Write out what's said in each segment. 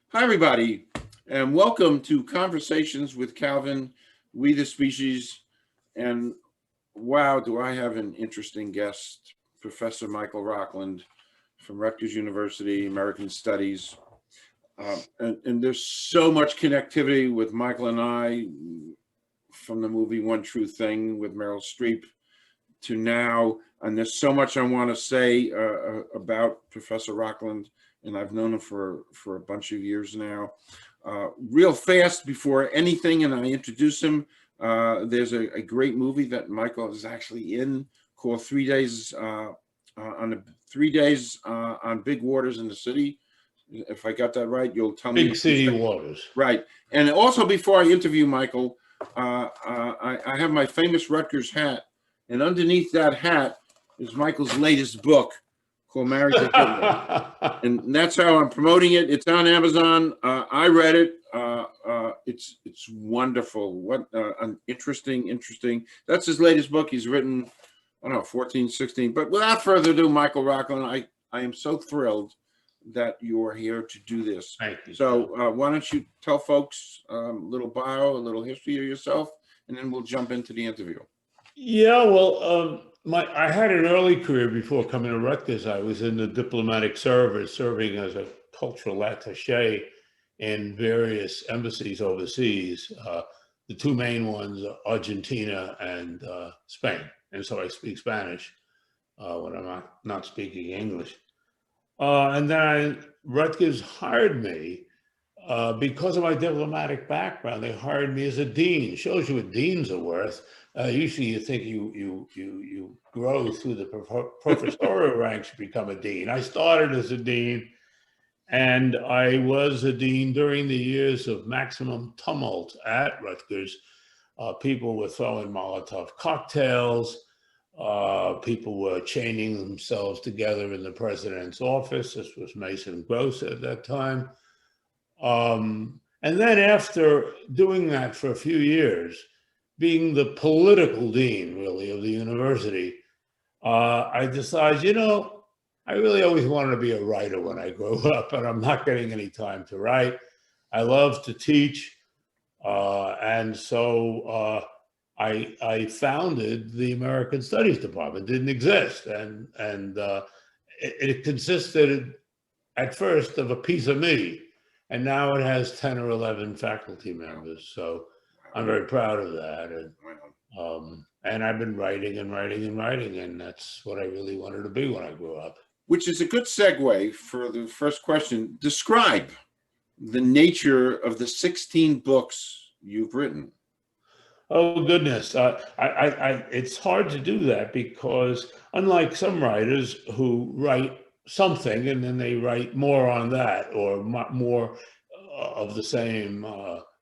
Hi, everybody, and welcome to Conversations with Calvin, We the Species. And wow, do I have an interesting guest, Professor Michael Rockland from Rutgers University, American Studies. And there's so much connectivity with Michael and I from the movie One True Thing with Meryl Streep to now. And there's so much I want to say about Professor Rockland, and I've known him for a bunch of years now. Real fast before anything, and I introduce him, there's a great movie that Michael is actually in called 3 Days on 3 days on Big Waters in the City. If I got that right, you'll tell me. Big City Waters. Right. And also, before I interview Michael, I have my famous Rutgers hat, and underneath that hat is Michael's latest book called Married to Hitler. And that's how I'm promoting it. It's on Amazon. I read it. It's wonderful. What an interesting. That's his latest book. He's written, I don't know, 14, 16. But without further ado, Michael Rockland, I am so thrilled that you are here to do this. Thank you. So why don't you tell folks a little bio, a little history of yourself, and then we'll jump into the interview. Yeah, well, I had an early career before coming to Rutgers. I was in the diplomatic service, serving as a cultural attaché in various embassies overseas. The two main ones are Argentina and Spain. And so I speak Spanish when I'm not speaking English. And then Rutgers hired me because of my diplomatic background. They hired me as a dean. Shows you what deans are worth. Usually you think you grow through the professorial ranks to become a dean. I started as a dean, and I was a dean during the years of maximum tumult at Rutgers. People were throwing Molotov cocktails. People were chaining themselves together in the president's office. This was Mason Gross at that time. And then after doing that for a few years, being the political dean, really, of the university, I decided, I really always wanted to be a writer when I grew up, and I'm not getting any time to write. I love to teach. And so I founded the American Studies Department. It didn't exist. And it consisted at first of a piece of me. And now it has 10 or 11 faculty members. So I'm very proud of that. And I've been writing, and that's what I really wanted to be when I grew up. Which is a good segue for the first question. Describe the nature of the 16 books you've written. Oh, goodness. It's hard to do that because unlike some writers who write something and then they write more on that or more of the same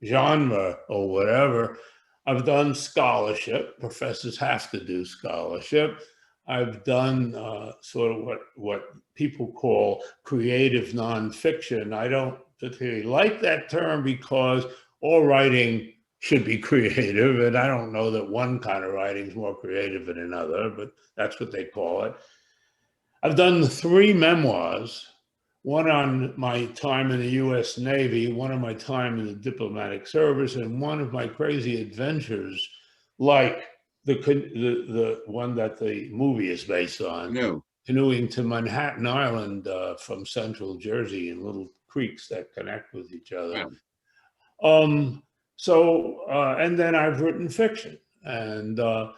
genre or whatever, I've done scholarship. Professors have to do scholarship. I've done sort of what people call creative nonfiction. I don't particularly like that term because all writing should be creative, and I don't know that one kind of writing is more creative than another, but that's what they call it. I've done 3 memoirs, one on my time in the US Navy, one on my time in the diplomatic service, and one of my crazy adventures, like the one that the movie is based on. No. Canoeing to Manhattan Island from central Jersey in little creeks that connect with each other. Yeah. And then I've written fiction, and I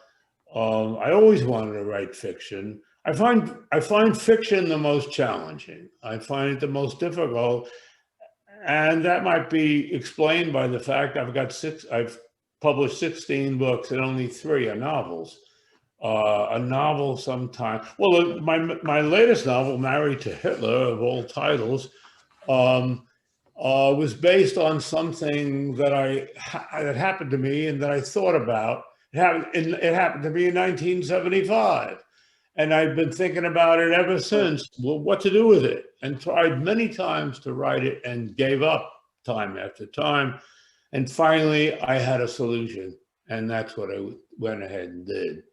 always wanted to write fiction. I find fiction the most challenging. I find it the most difficult, and that might be explained by the fact I've published 16 books and only 3 are novels. A novel sometime. Well, my latest novel, Married to Hitler, of all titles, was based on something that that happened to me and that I thought about. It happened to me in 1975. And I've been thinking about it ever since, well, what to do with it, and tried many times to write it and gave up time after time. And finally, I had a solution, and that's what I went ahead and did.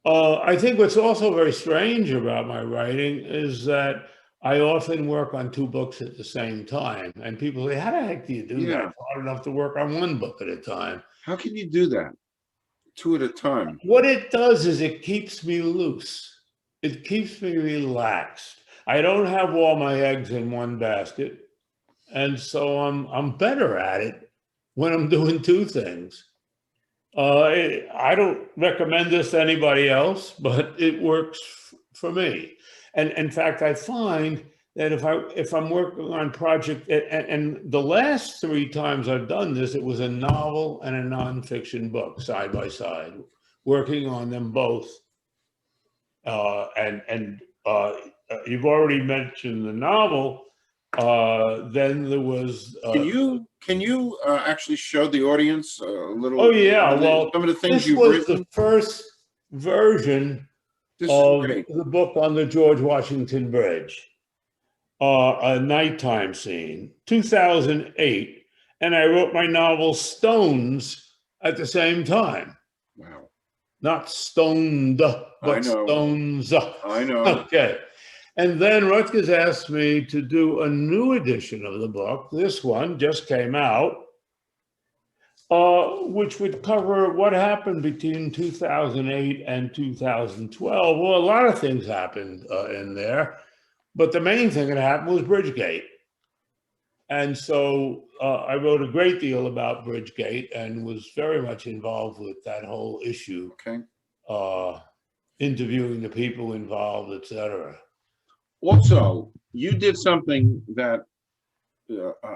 I think what's also very strange about my writing is that I often work on 2 books at the same time. And people say, how the heck do you do that? It's hard enough to work on 1 book at a time. How can you do that? 2 at a time. What it does is it keeps me loose. It keeps me relaxed. I don't have all my eggs in one basket. And so I'm better at it when I'm doing 2 things. I don't recommend this to anybody else, but it works for me. And in fact, I find that if I'm working on project, and the last 3 times I've done this, it was a novel and a nonfiction book side by side, working on them both. You've already mentioned the novel. Then there was. Can you actually show the audience a little? Oh yeah, well, some of the things this was the first version of the book on the George Washington Bridge, a nighttime scene, 2008, and I wrote my novel Stones at the same time. Wow. Not stoned, but Stones. I know. Okay. And then Rutgers asked me to do a new edition of the book. This one just came out, which would cover what happened between 2008 and 2012. Well, a lot of things happened in there, but the main thing that happened was Bridgegate. And so I wrote a great deal about Bridgegate and was very much involved with that whole issue, interviewing the people involved, et cetera. Also, you did something that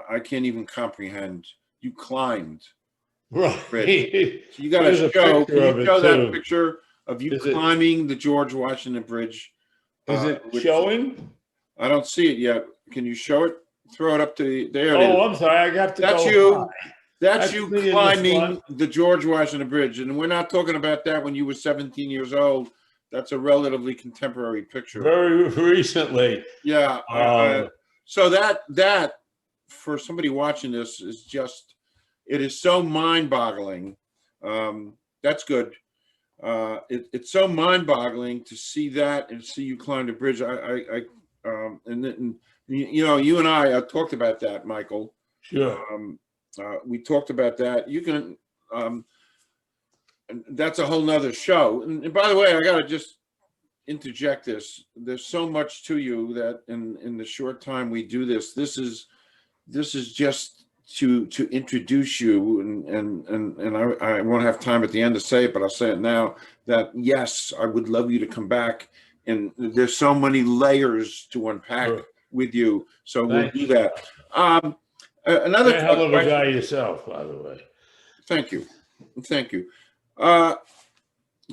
I can't even comprehend. You climbed. Right. So you got to show. Can you show that picture of you climbing the George Washington Bridge? Is it showing? I don't see it yet. Can you show it? Throw it up to there. Oh, I'm sorry. I got to That's go you. high. That's you climbing the George Washington Bridge, and we're not talking about that when you were 17 years old. That's a relatively contemporary picture. Very recently. Yeah. So that for somebody watching this is just, it is so mind-boggling. That's good. It's so mind-boggling to see that and see you climb the bridge. And you know, you and I talked about that, Michael. Sure. We talked about that. You can. And that's a whole nother show. And by the way, I got to just interject this. There's so much to you that in the short time we do this, this is just to introduce you. And I won't have time at the end to say it, but I'll say it now, that yes, I would love you to come back. And there's so many layers to unpack with you. So we'll do that. Another hell of a guy yourself, by the way. Thank you. Thank you.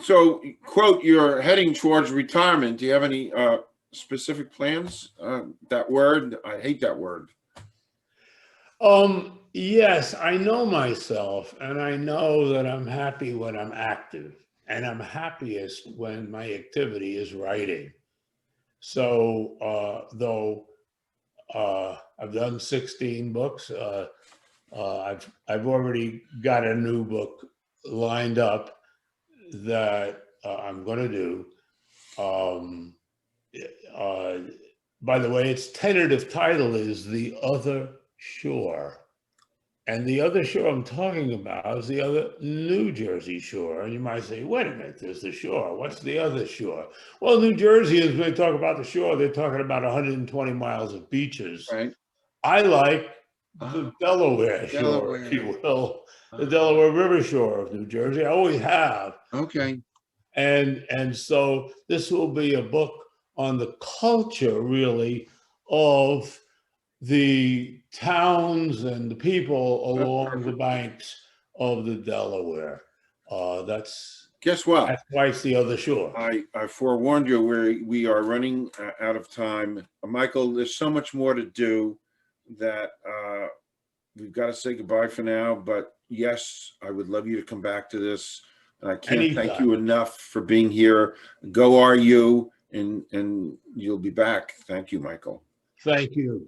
So, quote, you're heading towards retirement. Do you have any specific plans? That word, I hate that word. Yes, I know myself, and I know that I'm happy when I'm active, and I'm happiest when my activity is writing. So, though I've done 16 books, I've already got a new book lined up that I'm going to do. By the way, its tentative title is The Other Shore. And the other shore I'm talking about is the other New Jersey shore. And you might say, wait a minute, there's the shore. What's the other shore? Well, New Jersey is, when they talk about the shore, they're talking about 120 miles of beaches. Right. I like the Delaware shore, if you will, the Delaware River shore of New Jersey. I always have. Okay. And so this will be a book on the culture, really, of the towns and the people along the banks of the Delaware. Guess what? That's why it's the other shore. I forewarned you, we are running out of time. Michael, there's so much more to do that we've got to say goodbye for now. But yes, I would love you to come back to this. And I can't thank you enough for being here. Go RU, and you'll be back. Thank you, Michael. Thank you.